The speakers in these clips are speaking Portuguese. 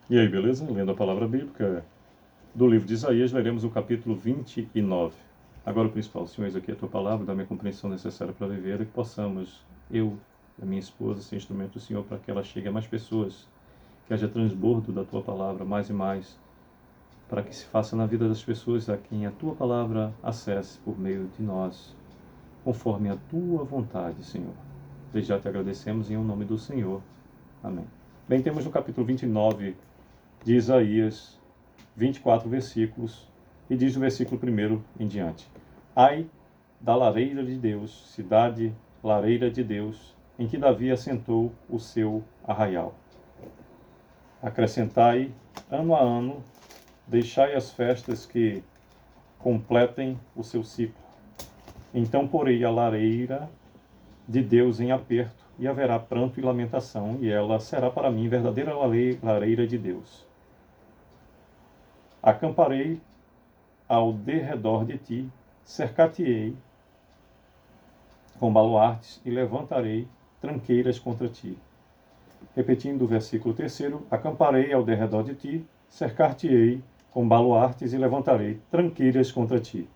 E aí, beleza? Lendo a palavra bíblica do livro de Isaías, leremos o capítulo 29. Agora o principal, Senhor, eis aqui a tua palavra, dá-me a compreensão necessária para viver e que possamos, eu e a minha esposa, ser instrumento do Senhor para que ela chegue a mais pessoas, que haja transbordo da tua palavra mais e mais, para que se faça na vida das pessoas a quem a tua palavra acesse por meio de nós, conforme a tua vontade, Senhor. Desde já te agradecemos em nome do Senhor. Amém. Bem, temos no capítulo 29 de Isaías, 24 versículos, e diz o versículo 1 em diante: Ai da lareira de Deus, cidade lareira de Deus, em que Davi assentou o seu arraial. Acrescentai ano a ano, deixai as festas que completem o seu ciclo. Então porei a lareira de Deus em aperto, e haverá pranto e lamentação, e ela será para mim verdadeira lareira de Deus. Acamparei ao derredor de ti, cercar-te-ei com baluartes e levantarei tranqueiras contra ti. Repetindo o versículo 3, acamparei ao derredor de ti, cercar-te-ei com baluartes e levantarei tranqueiras contra ti.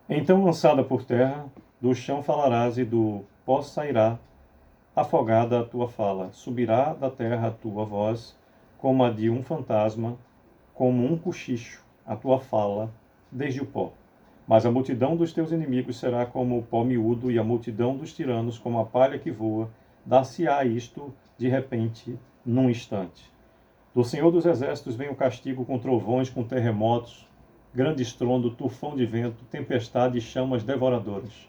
Então, lançada por terra, do chão falarás e do pó sairá afogada a tua fala, subirá da terra a tua voz, como a de um fantasma, como um cochicho, a tua fala, desde o pó. Mas a multidão dos teus inimigos será como o pó miúdo, e a multidão dos tiranos como a palha que voa. Dar-se-á isto, de repente, num instante. Do Senhor dos Exércitos vem o castigo com trovões, com terremotos, grande estrondo, tufão de vento, tempestade e chamas devoradoras.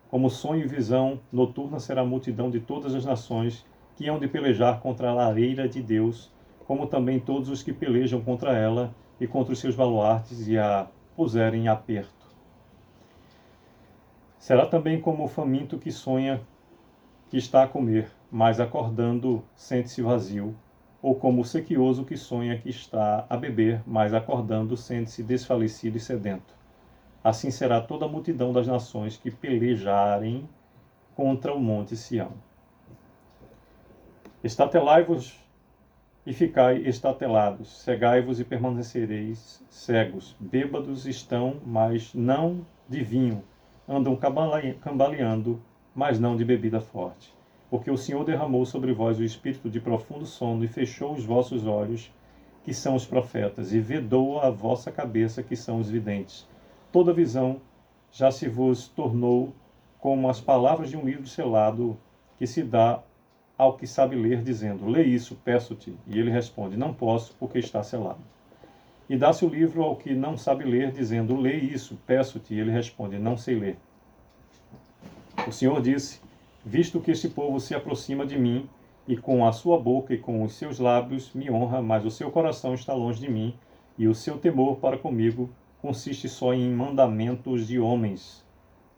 Como sonho e visão noturna será a multidão de todas as nações que hão de pelejar contra a lareira de Deus, como também todos os que pelejam contra ela e contra os seus baluartes e a puserem em aperto. Será também como o faminto que sonha que está a comer, mas acordando sente-se vazio, ou como o sequioso que sonha que está a beber, mas acordando sente-se desfalecido e sedento. Assim será toda a multidão das nações que pelejarem contra o monte Sião. Estatelai-vos e ficai estatelados, cegai-vos e permanecereis cegos. Bêbados estão, mas não de vinho, andam cambaleando, mas não de bebida forte. Porque o Senhor derramou sobre vós o espírito de profundo sono e fechou os vossos olhos, que são os profetas, e vedou a vossa cabeça, que são os videntes. Toda visão já se vos tornou como as palavras de um livro selado que se dá ao que sabe ler, dizendo: lê isso, peço-te. E ele responde: não posso, porque está selado. E dá-se o livro ao que não sabe ler, dizendo: lê isso, peço-te. E ele responde: não sei ler. O Senhor disse: visto que este povo se aproxima de mim, e com a sua boca e com os seus lábios me honra, mas o seu coração está longe de mim, e o seu temor para comigo consiste só em mandamentos de homens,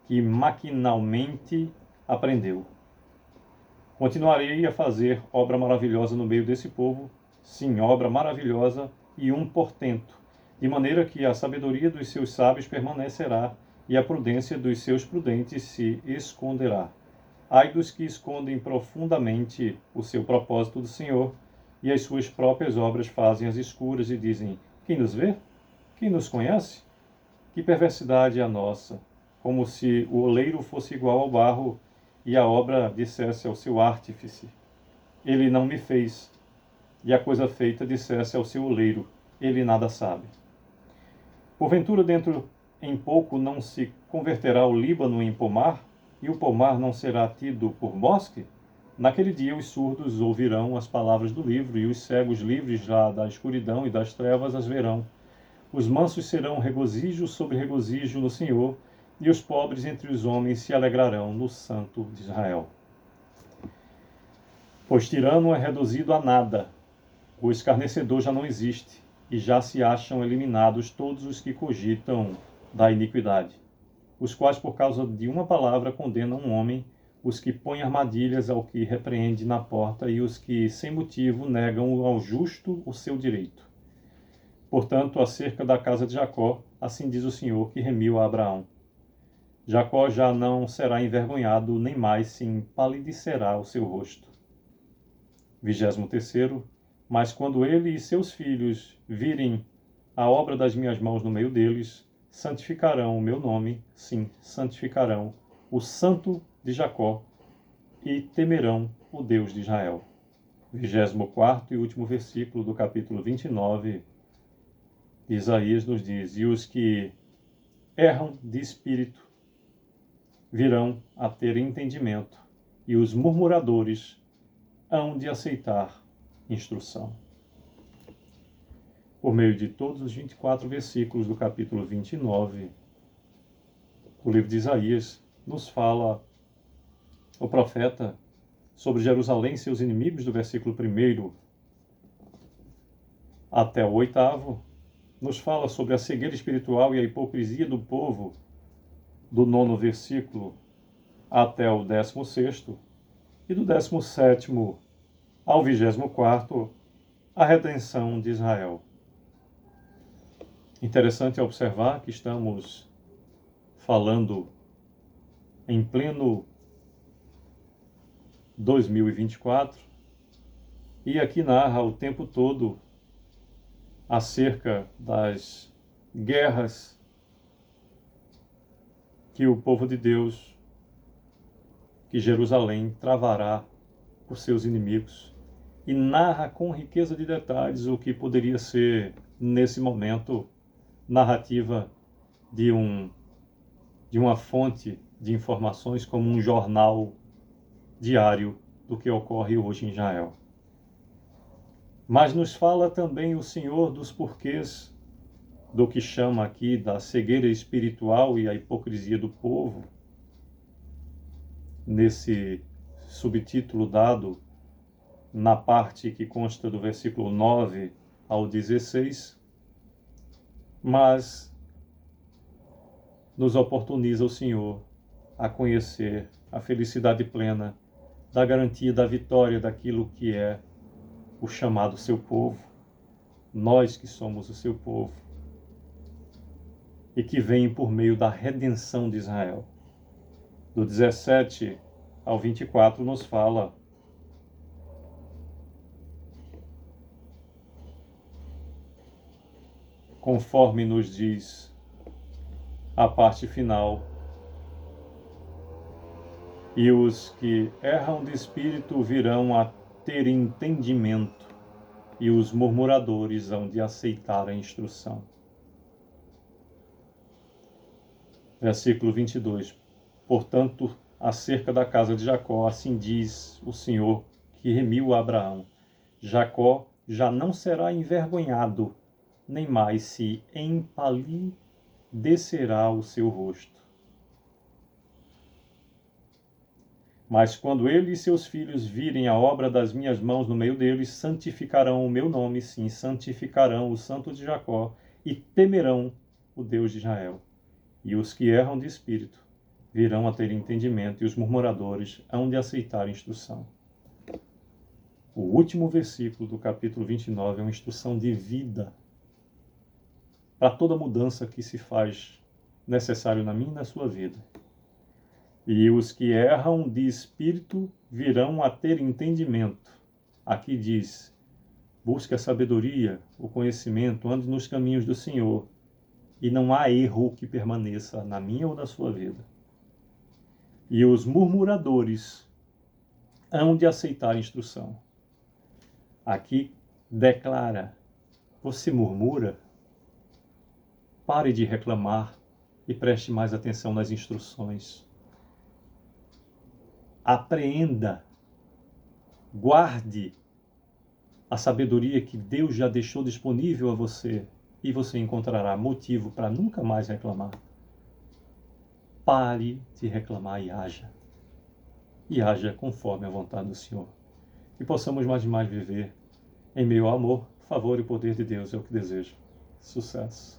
que maquinalmente aprendeu. Continuarei a fazer obra maravilhosa no meio desse povo, sim, obra maravilhosa e um portento, de maneira que a sabedoria dos seus sábios permanecerá e a prudência dos seus prudentes se esconderá. Ai dos que escondem profundamente o seu propósito do Senhor, e as suas próprias obras fazem às escuras e dizem: quem nos vê? Quem nos conhece? Que perversidade é a nossa! Como se o oleiro fosse igual ao barro, e a obra dissesse ao seu artífice: ele não me fez, e a coisa feita dissesse ao seu oleiro: ele nada sabe. Porventura dentro em pouco não se converterá o Líbano em pomar, e o pomar não será tido por bosque? Naquele dia os surdos ouvirão as palavras do livro, e os cegos livres já da escuridão e das trevas as verão. Os mansos serão regozijo sobre regozijo no Senhor, e os pobres entre os homens se alegrarão no Santo de Israel. Pois tirano é reduzido a nada, o escarnecedor já não existe, e já se acham eliminados todos os que cogitam da iniquidade, os quais por causa de uma palavra condenam um homem, os que põem armadilhas ao que repreende na porta, e os que sem motivo negam ao justo o seu direito. Portanto, acerca da casa de Jacó, assim diz o Senhor que remiu a Abraão: Jacó já não será envergonhado, nem mais se empalidecerá o seu rosto. 23º Mas quando ele e seus filhos virem a obra das minhas mãos no meio deles, santificarão o meu nome, sim, santificarão o Santo de Jacó e temerão o Deus de Israel. 24º e último versículo do capítulo 29, Isaías nos diz: e os que erram de espírito virão a ter entendimento, e os murmuradores hão de aceitar instrução. Por meio de todos os 24 versículos do capítulo 29, o livro de Isaías nos fala o profeta sobre Jerusalém e seus inimigos, do versículo 1 até o 8º, nos fala sobre a cegueira espiritual e a hipocrisia do povo, do 9º versículo até o 16º, e do 17º ao 24º, a redenção de Israel. Interessante observar que estamos falando em pleno 2024, e aqui narra o tempo todo acerca das guerras que o povo de Deus, que Jerusalém travará por seus inimigos, e narra com riqueza de detalhes o que poderia ser, nesse momento, narrativa de uma fonte de informações como um jornal diário do que ocorre hoje em Israel. Mas nos fala também o Senhor dos porquês do que chama aqui da cegueira espiritual e a hipocrisia do povo, nesse subtítulo dado na parte que consta do versículo 9 ao 16, mas nos oportuniza o Senhor a conhecer a felicidade plena da garantia da vitória daquilo que é o chamado seu povo, nós que somos o seu povo, e que vem por meio da redenção de Israel. Do 17 ao 24 nos fala: conforme nos diz a parte final, e os que erram de espírito virão a ter entendimento, e os murmuradores hão de aceitar a instrução. Versículo 22. Portanto, acerca da casa de Jacó, assim diz o Senhor que remiu a Abraão: Jacó já não será envergonhado, nem mais se empalidecerá o seu rosto. Mas quando ele e seus filhos virem a obra das minhas mãos no meio deles, santificarão o meu nome, sim, santificarão o Santo de Jacó, e temerão o Deus de Israel. E os que erram de espírito virão a ter entendimento, e os murmuradores hão de aceitar instrução. O último versículo do capítulo 29 é uma instrução de vida para toda mudança que se faz necessário na minha e na sua vida. E os que erram de espírito virão a ter entendimento. Aqui diz: busque a sabedoria, o conhecimento, ande nos caminhos do Senhor, e não há erro que permaneça na minha ou na sua vida. E os murmuradores hão de aceitar a instrução. Aqui declara: você murmura? Pare de reclamar e preste mais atenção nas instruções. Apreenda, guarde a sabedoria que Deus já deixou disponível a você, e você encontrará motivo para nunca mais reclamar. Pare de reclamar e haja. E haja conforme a vontade do Senhor. Que possamos mais e mais viver em meio ao amor, favor e poder de Deus é o que desejo. Sucesso!